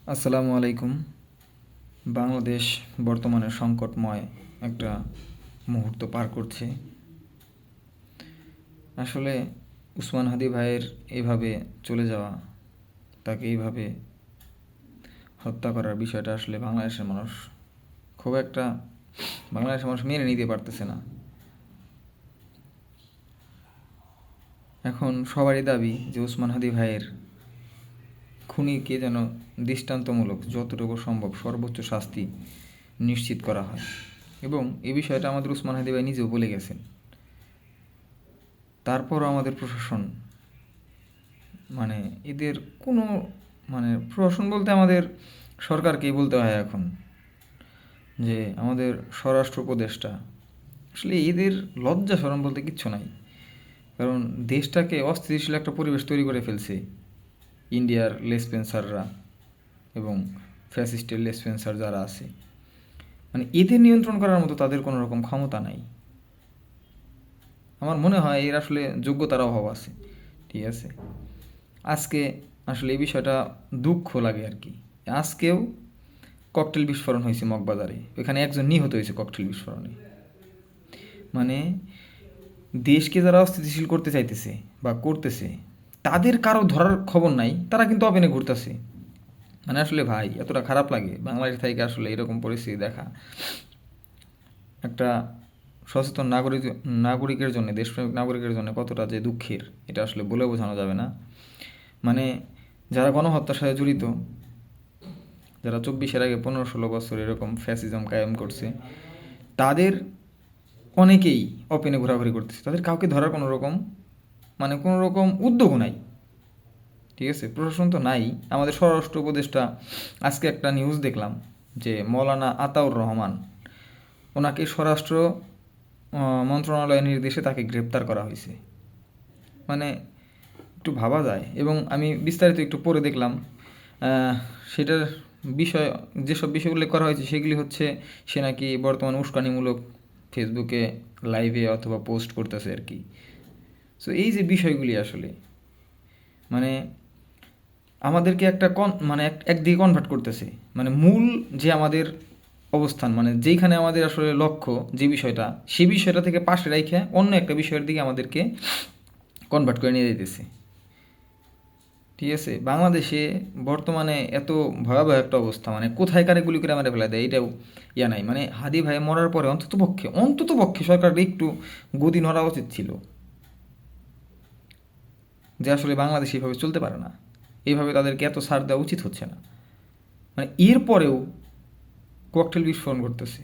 আসসালামু আলাইকুম। বাংলাদেশ বর্তমানে সংকটময় একটা মুহূর্ত পার করছে। আসলে উসমান হাদি ভাইয়ের এইভাবে চলে যাওয়া, তাকে এইভাবে হত্যা করার বিষয়টা আসলে বাংলাদেশের মানুষ খুব একটা বাংলাদেশের মানুষ মেনে নিতে পারতেছে না। এখন সবারই দাবি যে উসমান হাদি ভাইয়ের খুনিকে যেন দৃষ্টান্তমূলক যতটুকু সম্ভব সর্বোচ্চ শাস্তি নিশ্চিত করা হয়, এবং এই বিষয়টা আমাদের উসমান হাদি ভাই নিজেও বলে গেছেন। তারপরও আমাদের প্রশাসন মানে এদের কোনো প্রশাসন বলতে আমাদের সরকারকেই বলতে হয় এখন, যে আমাদের স্বরাষ্ট্র উপদেষ্টা, আসলে এদের লজ্জা শরম বলতে কিচ্ছু নাই। কারণ দেশটাকে অস্থিতিশীল একটা পরিবেশ তৈরি করে ফেলছে ইন্ডিয়ার লেসপেন্সাররা এবং ফ্যাসিস্টের লেসপেন্সার যারা আছে। এদের নিয়ন্ত্রণ করার মতো তাদের কোনো রকম ক্ষমতা নাই। আমার মনে হয় এর আসলে যোগ্যতার অভাব আছে। ঠিক আছে, আজকে আসলে এই বিষয়টা দুঃখ লাগে আর কি। আজকেও ককটেল বিস্ফোরণ হয়েছে মগবাজারে, এখানে একজন নিহত হয়েছে ককটেল বিস্ফোরণে। মানে দেশকে যারা অস্থিতিশীল করতে চাইতেছে বা করতেছে, তাদের কারো ধরার খবর নাই, তারা কিন্তু অপেনে ঘুরতেছে। আসলে ভাই এতটা খারাপ লাগে বাংলাদেশ থেকে আসলে এরকম পরিস্থিতি দেখা। একটা সচেতন নাগরিকের জন্য, দেশপ্রেমিক নাগরিকের জন্য কতটা যে দুঃখের, এটা আসলে বলে বোঝানো যাবে না। মানে যারা গণহত্যার সাথে জড়িত, যারা 24-এর আগে 15-16 বছর এরকম ফ্যাসিজম কায়েম করছে, তাদের অনেকেই ওপেনে ঘোরাঘুরি করতেছে, তাদের কাউকে ধরার কোনো রকম উদ্যোগও নাই। ঠিক আছে, প্রশাসন তো নাই। আমাদের স্বরাষ্ট্র উপদেষ্টা, আজকে একটা নিউজ দেখলাম যে মৌলানা আতাউর রহমান, ওনাকে স্বরাষ্ট্র মন্ত্রণালয়ের নির্দেশে তাকে গ্রেপ্তার করা হয়েছে। মানে একটু ভাবা যায়। এবং আমি বিস্তারিত একটু পড়ে দেখলাম, সেটার বিষয়, যেসব বিষয় উল্লেখ করা হয়েছে সেগুলি হচ্ছে, সে নাকি বর্তমানে উস্কানিমূলক ফেসবুকে লাইভে অথবা পোস্ট করতেছে আর কি। সো এই যে বিষয়গুলি আসলে মানে আমাদেরকে একটা একদিকে কনভার্ট করতেছে। মূল যে আমাদের অবস্থান, যেইখানে আমাদের আসলে লক্ষ্য, যে বিষয়টা, সেই বিষয়টা থেকে পাশে রেখে অন্য একটা বিষয়ের দিকে আমাদেরকে কনভার্ট করে নিয়ে যেতেছে। ঠিক আছে, বাংলাদেশে বর্তমানে এত ভয়াবহ একটা অবস্থা, কোথায় কারে গুলি করে মেরে ফেলা দেয় এটাও নাই। হাদি ভাই মরার পরে অন্তত পক্ষে সরকারের একটু গদি নড়া উচিত ছিল, যে আসলে বাংলাদেশ এইভাবে চলতে পারে না, এইভাবে তাদেরকে এত ছাড় দেওয়া উচিত হচ্ছে না। এরপরেও ককটেল বিস্ফোরণ করতেছে।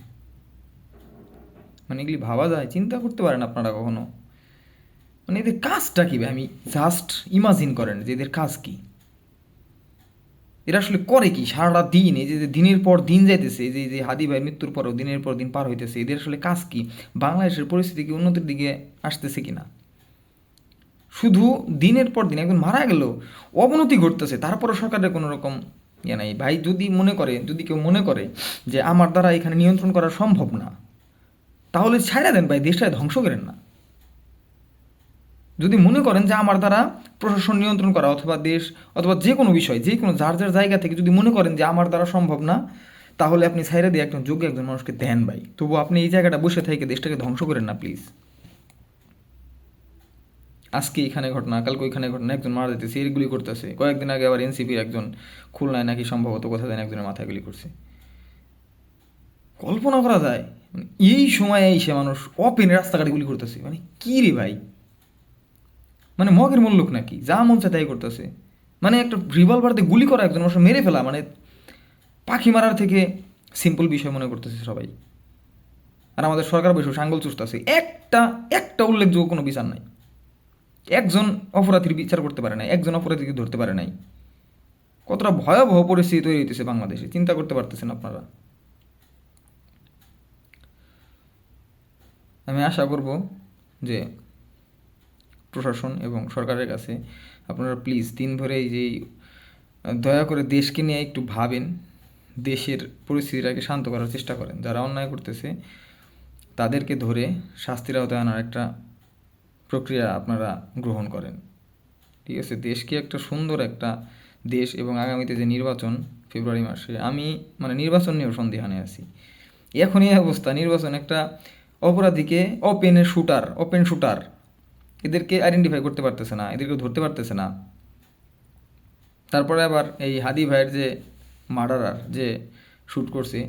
এগুলি ভাবা যায়? চিন্তা করতে পারেন আপনারা কখনো? এদের কাজটা কী? আমি জাস্ট ইমাজিন করেন যে এদের কাজ কী, এরা আসলে করে কি সারাটা দিন? এই যে দিনের পর দিন যাইতেছে, এই যে যে হাদি ভাইয়ের মৃত্যুর পরও দিনের পর দিন পার হইতেছে, এদের আসলে কাজ কি? বাংলাদেশের পরিস্থিতি কি উন্নতির দিকে আসতেছে কিনা? শুধু দিনের পর দিন একজন মারা গেল, অবনতি ঘটতেছে, তারপরও সরকারের কোনো রকম নাই। ভাই যদি কেউ মনে করে যে আমার দ্বারা এখানে নিয়ন্ত্রণ করা সম্ভব না, তাহলে ছাইড়া দেন ভাই, দেশটা ধ্বংস করেন না। যদি মনে করেন যে আমার দ্বারা প্রশাসন নিয়ন্ত্রণ করা অথবা দেশ অথবা যে কোনো বিষয়, যে কোনো যার যার জায়গা থেকে যদি মনে করেন যে আমার দ্বারা সম্ভব না, তাহলে আপনি ছাইড়া দিয়ে একজন যোগ্য একজন মানুষকে দেন ভাই। তবু আপনি এই জায়গাটা বসে থেকে দেশটাকে ধ্বংস করেন না প্লিজ। আজকে এখানে ঘটনা, কালকে ওইখানে ঘটনা, একজন মারা যেতেছে, এগুলি করতেছে। কয়েকদিন আগে আবার এনসিপির একজন খুলনায় নাকি সম্ভবত কোথায় যেন একজনের মাথায় গুলি করছে। কল্পনা করা যায়? এই সময়ে এসে মানুষ অপেনে রাস্তাঘাটে গুলি করতেছে, কি রে ভাই? মগের মূল্যক নাকি, যা মন চায় তাই করতেছে। একটা রিভলভার দিয়ে গুলি করা, একজন মানুষ মেরে ফেলা, পাখি মারার থেকে সিম্পল বিষয় মনে করতেছে সবাই। আর আমাদের সরকার বসে আঙ্গুল চুষতেছে, একটা একটা উল্লেখযোগ্য কোনো বিচার নাই। একজন অপরাধীর বিচার করতে পারে নাই, একজন অপরাধীকে ধরতে পারে নাই। কতটা ভয়াবহ পরিস্থিতি তৈরি হইতেছে বাংলাদেশে, চিন্তা করতে পারতেছেন আপনারা? আমি আশা করব যে প্রশাসন এবং সরকারের কাছে আপনারা প্লিজ দিন ভরে এই যে দয়া করে দেশকে নিয়ে একটু ভাবেন, দেশের পরিস্থিতিটাকে শান্ত করার চেষ্টা করেন। যারা অন্যায় করতেছে তাদেরকে ধরে শাস্তির আওতায় আনার একটা প্রক্রিয়া আপনারা গ্রহণ করেন। ঠিক আছে, দেশকে একটা সুন্দর একটা দেশ এবং আগামীতে যে নির্বাচন ফেব্রুয়ারি মাসে, আমি মানে নির্বাচন নিয়েও সন্দিহানে আছি। এখন এই অবস্থা, নির্বাচন একটা অপরাধীকে ওপেন শুটার, এদেরকে আইডেন্টিফাই করতে পারতেছে না, এদেরকে ধরতে পারতেছে না। তারপরে আবার এই হাদি ভাইয়ের যে মার্ডারার যে শ্যুট করছে,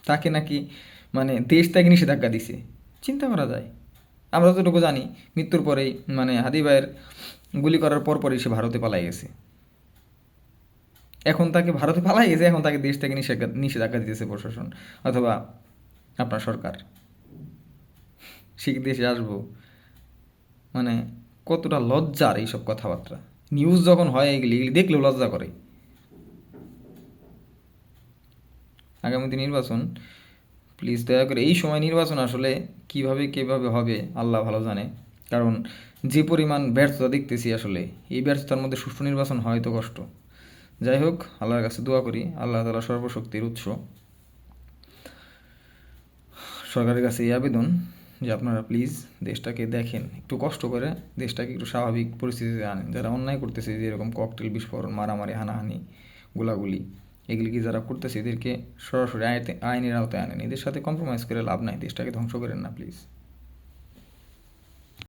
তাকে নাকি মানে দেশ তাকে নিষেধাজ্ঞা দিছে। চিন্তা করা যায়। আমরা যতটুকু জানি মৃত্যুর পরেই মানে হাদি ভাইয়ের গুলি করার পরপরই সে ভারতে পালাই গেছে। এখন তাকে ভারতে পালাই গেছে, এখন তাকে দেশ থেকে নিষেধাজ্ঞা দিতেছে প্রশাসন অথবা আপনার সরকার। সে কি দেশে আসবো? মানে কতটা লজ্জার এইসব কথাবার্তা। নিউজ যখন হয় এগুলি দেখলেও লজ্জা করে। আগামীতে নির্বাচন, প্লিজ দয়া করে এই সময় নির্বাচন আসলে কীভাবে হবে আল্লাহ ভালো জানে। কারণ যে পরিমাণ ব্যর্থতা দেখতেছি আসলে, এই ব্যর্থতার মধ্যে সুষ্ঠু নির্বাচন হয় তো কষ্ট। যাই হোক, আল্লাহর কাছে দোয়া করি, আল্লাহ তাআলা সর্বশক্তির উৎস। সরকারের কাছে এই আবেদন যে আপনারা প্লিজ দেশটাকে দেখেন, একটু কষ্ট করে দেশটাকে একটু স্বাভাবিক পরিস্থিতিতে আনেন। যারা অন্যায় করতেছে, যে এরকম ককটেল বিস্ফোরণ, মারামারি, হানাহানি, গোলাগুলি, এগুলি কি যারা করতেছে এদেরকে সরাসরি আইনের আওতায় আনেন। এদের সাথে কম্প্রোমাইজ করে লাভ নাই, দেশটাকে ধ্বংস করেন না প্লিজ।